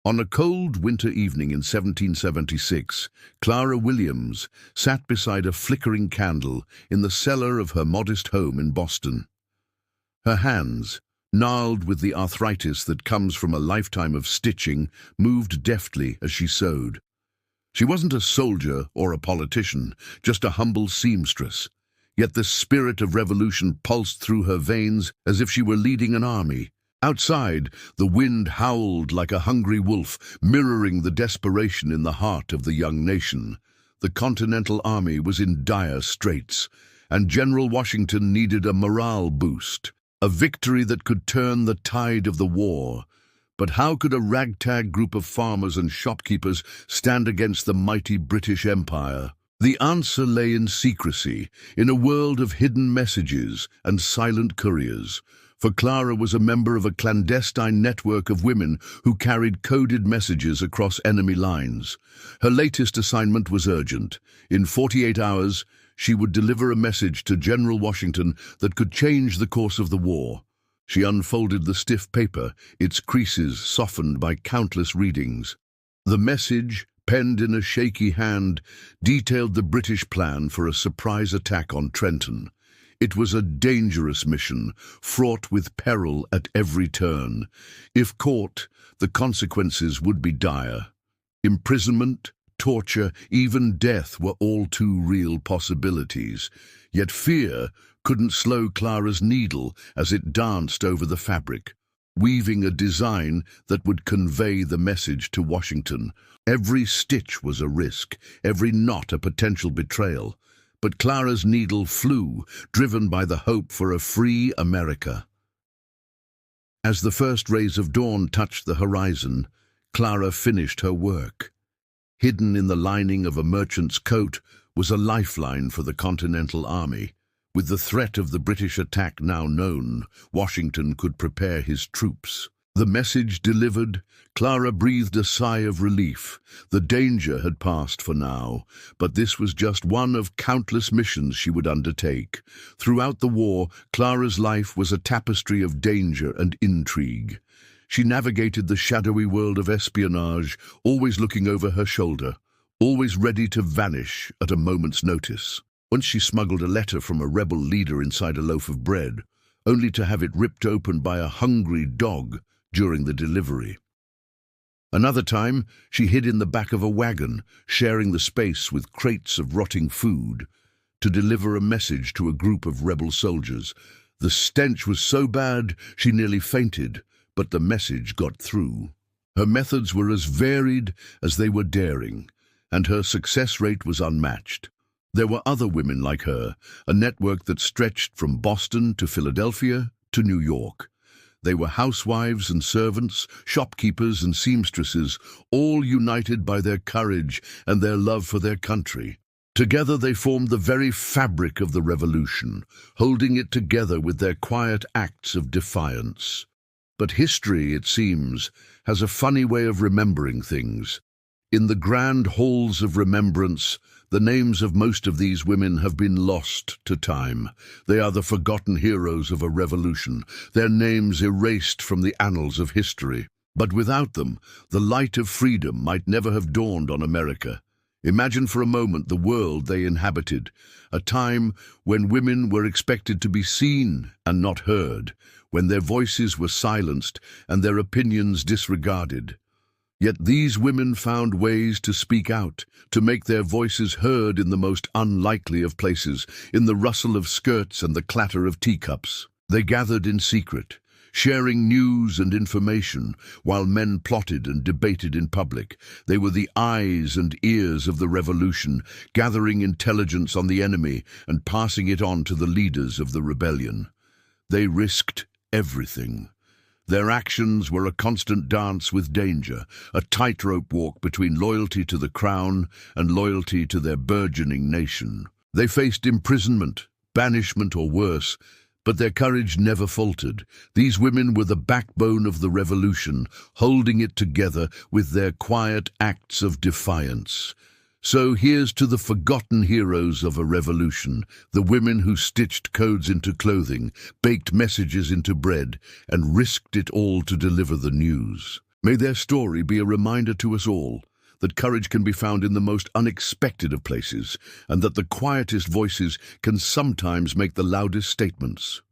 On a cold winter evening in 1776, Clara Williams sat beside a flickering candle in the cellar of her modest home in Boston. Her hands, gnarled with the arthritis that comes from a lifetime of stitching, moved deftly as she sewed. She wasn't a soldier or a politician, just a humble seamstress. Yet the spirit of revolution pulsed through her veins as if she were leading an army. Outside, the wind howled like a hungry wolf, mirroring the desperation in the heart of the young nation. The Continental Army was in dire straits, and General Washington needed a morale boost, a victory that could turn the tide of the war. But how could a ragtag group of farmers and shopkeepers stand against the mighty British Empire? The answer lay in secrecy, in a world of hidden messages and silent couriers. For Clara was a member of a clandestine network of women who carried coded messages across enemy lines. Her latest assignment was urgent. In 48 hours, she would deliver a message to General Washington that could change the course of the war. She unfolded the stiff paper, its creases softened by countless readings. The message, penned in a shaky hand, detailed the British plan for a surprise attack on Trenton. It was a dangerous mission, fraught with peril at every turn. If caught, the consequences would be dire. Imprisonment, torture, even death were all too real possibilities. Yet fear couldn't slow Clara's needle as it danced over the fabric, weaving a design that would convey the message to Washington. Every stitch was a risk, every knot a potential betrayal. But Clara's needle flew, driven by the hope for a free America. As the first rays of dawn touched the horizon, Clara finished her work. Hidden in the lining of a merchant's coat was a lifeline for the Continental Army. With the threat of the British attack now known, Washington could prepare his troops. The message delivered, Clara breathed a sigh of relief. The danger had passed for now, but this was just one of countless missions she would undertake. Throughout the war, Clara's life was a tapestry of danger and intrigue. She navigated the shadowy world of espionage, always looking over her shoulder, always ready to vanish at a moment's notice. Once she smuggled a letter from a rebel leader inside a loaf of bread, only to have it ripped open by a hungry dog during the delivery. Another time, she hid in the back of a wagon, sharing the space with crates of rotting food, to deliver a message to a group of rebel soldiers. The stench was so bad she nearly fainted, but the message got through. Her methods were as varied as they were daring, and her success rate was unmatched. There were other women like her, a network that stretched from Boston to Philadelphia to New York. They were housewives and servants, shopkeepers and seamstresses, all united by their courage and their love for their country. Together they formed the very fabric of the revolution, holding it together with their quiet acts of defiance. But history, it seems, has a funny way of remembering things. In the grand halls of remembrance, the names of most of these women have been lost to time. They are the forgotten heroes of a revolution, their names erased from the annals of history. But without them, the light of freedom might never have dawned on America. Imagine for a moment the world they inhabited, a time when women were expected to be seen and not heard, when their voices were silenced and their opinions disregarded. Yet these women found ways to speak out, to make their voices heard in the most unlikely of places, in the rustle of skirts and the clatter of teacups. They gathered in secret, sharing news and information, while men plotted and debated in public. They were the eyes and ears of the revolution, gathering intelligence on the enemy and passing it on to the leaders of the rebellion. They risked everything. Their actions were a constant dance with danger, a tightrope walk between loyalty to the crown and loyalty to their burgeoning nation. They faced imprisonment, banishment or worse, but their courage never faltered. These women were the backbone of the revolution, holding it together with their quiet acts of defiance. So here's to the forgotten heroes of a revolution, the women who stitched codes into clothing, baked messages into bread, and risked it all to deliver the news. May their story be a reminder to us all that courage can be found in the most unexpected of places, and that the quietest voices can sometimes make the loudest statements.